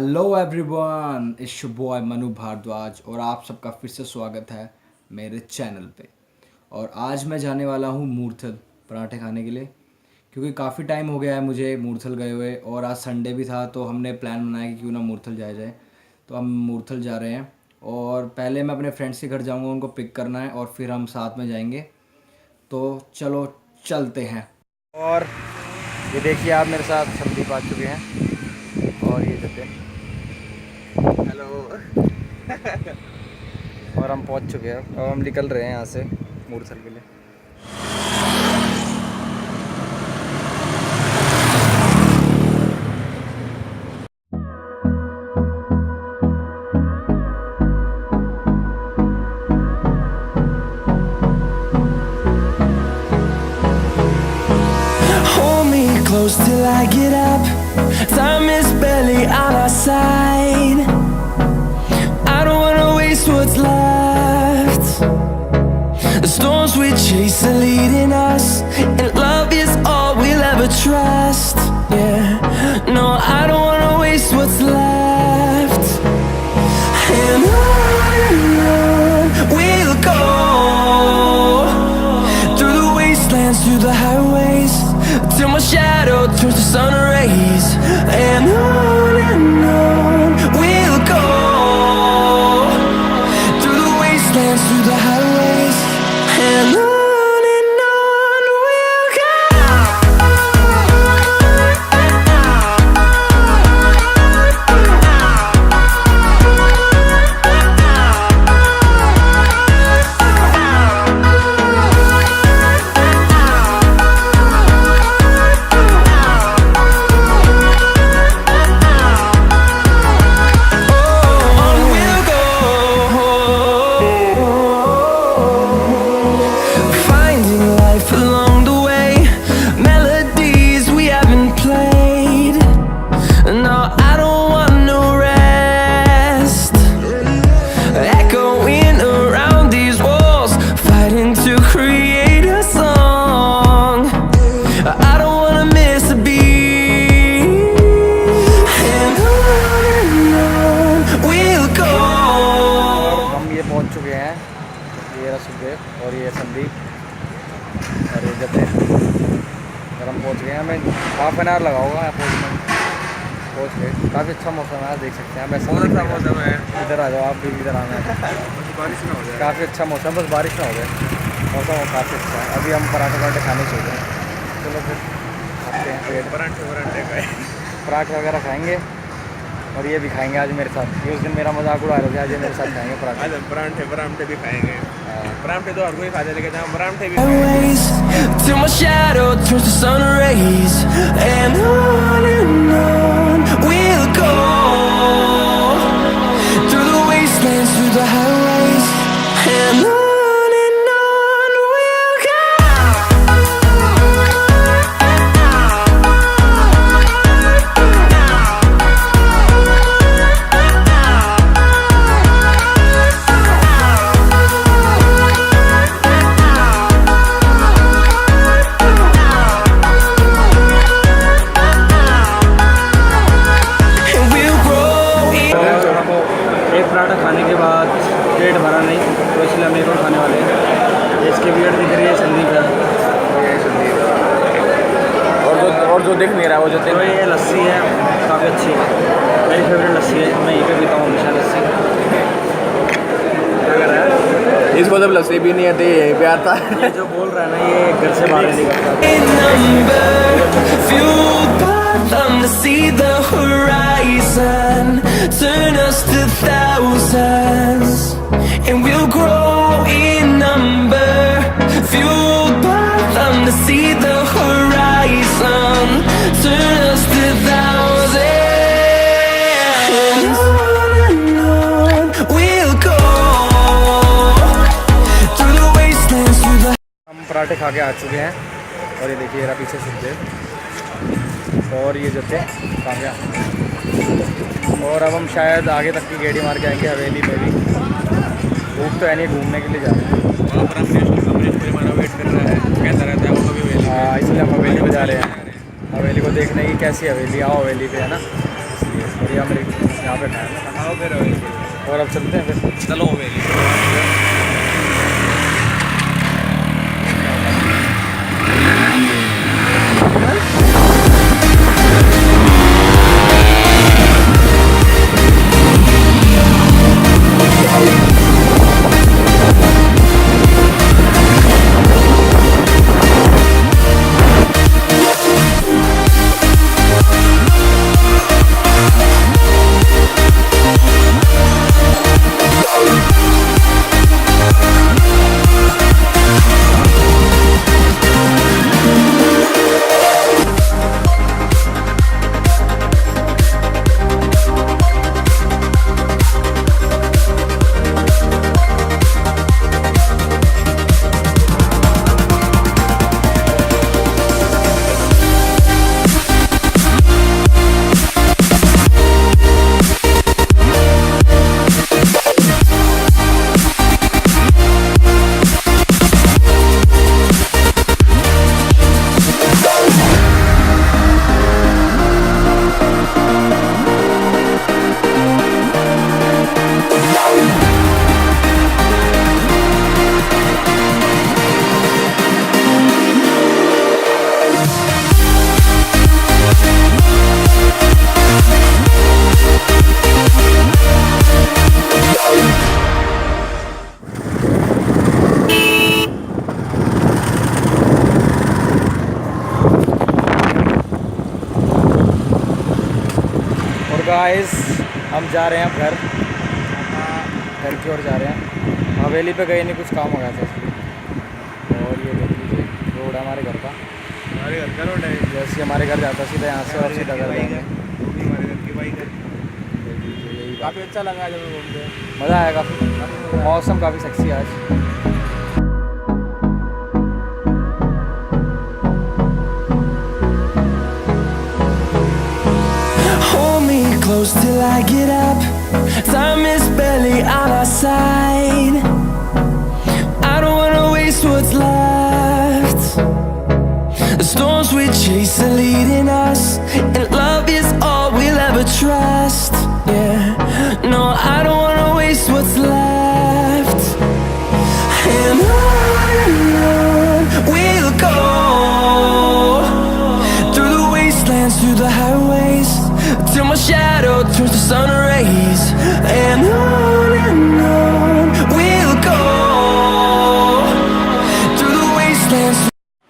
Hello everyone, it's your boy Manu Bhardwaj और आप सबका फिर से स्वागत है मेरे चैनल पे। और आज मैं जाने वाला हूँ मूर्थल पराठे खाने के लिए, क्योंकि काफ़ी टाइम हो गया है मुझे मूर्थल गए हुए। और आज संडे भी था तो हमने प्लान बनाया कि क्यों ना मूर्थल जाया जाए। तो हम मूर्थल जा रहे हैं और पहले मैं अपने फ्रेंड्स के घर जाऊँगा, उनको पिक करना है और फिर हम साथ में जाएंगे। तो चलो चलते हैं। और ये देखिए आप मेरे साथ संदीप आ चुके हैं और ये जते हेलो और हम पहुंच चुके हैं। अब हम निकल रहे हैं यहाँ से मूर्थल के लिए। Hold me close till I get up. Time is barely on our side. I don't wanna waste what's left. The storms we chase are leading us, and love is all we'll ever trust. Yeah, no, I don't wanna waste what's left. And on we'll go, through the wastelands, through the highways, till my shadow turns to sun rays. And on we'll go, through the wastelands, through the highways. And on we'll go. Finding life along the way, melodies we haven't played. No, I don't want no rest. Echoing around these walls, fighting to create a song. I don't wanna miss a beat. And on we'll go. हम ये पहुंच चुके हैं। ये सुखदेव और ये संदीप और ये जते और हम पहुंच गए हैं। हमें हाफ एन आवर लगा होगा यहाँ पहुंच गए। काफ़ी अच्छा मौसम है, आप देख सकते हैं। वैसे बहुत अच्छा मौसम है। इधर आ जाओ, आप भी इधर आना है। बारिश ना हो जाए। काफ़ी अच्छा मौसम, बस बारिश ना हो जाए। मौसम काफ़ी अच्छा है। अभी हम पराठे खाने चल रहे हैं। चलो फिर खाते हैं। पराठे वगैरह खाएँगे और ये भी खाएंगे आज मेरे साथ। ये उस दिन मेरा मजाक उड़ा रहे थे, आज ये मेरे साथ खाएंगे पराठे। आज हम पराठे भी खाएंगे। पराठे तो हर कोई खाते, लेकिन हम पराठे भी Ways till my shadow turns to sun rays. And on we'll go, through the wastelands, through the highways. And on we'll go. And we'll grow in. एक पराठा खाने के बाद पेट भरा नहीं, तो इसलिए हम एक और खाने वाले हैं। इसकी बियड दिख रही है संदीप है। और जो दिख नहीं रहा है वो जो तो ये लस्सी है, काफ़ी अच्छी है। मेरी फेवरेट लस्सी है, मैं यहीं पे पीता हूँ हमेशा लस्सी। क्या कर रहा है? इसको जब लस्सी भी नहीं आती यहीं पे आता है। ये जो बोल रहा है ना, ये घर से बाहर नहीं निकलता। In number, fueled by them to see the horizon, turn us to thousands, and we'll grow in number, fueled by them to see the horizon, turn us to thousands, and on we'll go, through the wastelands, through the. हम पराठे खा के आ चुके हैं और ये देखिए मेरा पीछे सुखदेव और ये जते काव्या। और अब हम शायद आगे तक की गेड़ी मार के आएंगे हवेली में भी। भूख तो है नहीं, घूमने के लिए जा रहे हैं। वहाँ पर हमारा वेट कर रहा है, कैसा रहता है वो कभी वेट। हाँ, इसलिए हम हवेली में जा रहे हैं। हवेली को देखने की कैसी हवेली, आओ हवेली पे, है ना, इसलिए। बढ़िया मेरे यहाँ पे खाया ना। खाओ फिर और अब चलते हैं फिर। चलो हवेली। और गाइस हम जा रहे हैं अब घर की ओर जा रहे हैं। हवेली पे गए नहीं, कुछ काम हो गया था इसलिए। और ये देख लीजिए रोड है हमारे घर का। हमारे घर का रोड है। जैसे हमारे घर जाता सीधा यहाँ से और सीधा घर जाएंगे। हमारे घर की बाइक है। देख लीजिए यही बात। काफ़ी अच्छा लगा जब घूम के। मज़ा आया काफ़ी। मौसम काफ़ी सेक्सी है आज। Hold me close till I get up. Time is barely on our side. I don't wanna waste what's left. The storms we chase are leading us, and love is all we'll ever trust. Yeah, no, I don't wanna waste what's left. And on we'll go, through the wastelands, through the highways, till my shadow turns to sun rays. And on we'll go, through the wastelands.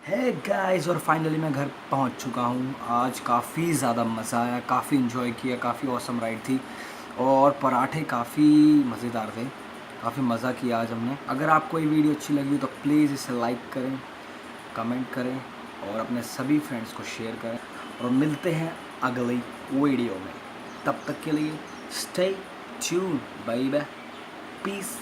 है guys, और finally मैं घर पहुंच चुका हूं। आज काफ़ी ज़्यादा मज़ा आया, काफ़ी इन्जॉय किया, काफ़ी ऑसम राइड थी। और पराठे काफ़ी मज़ेदार थे, काफ़ी मज़ा किया आज हमने। अगर आपको ये वीडियो अच्छी लगी हो तो प्लीज़ इसे लाइक करें, कमेंट करें और अपने सभी फ्रेंड्स को शेयर करें। और मिलते हैं अगली वीडियो में। तब तक के लिए stay tune, bye bye, piece.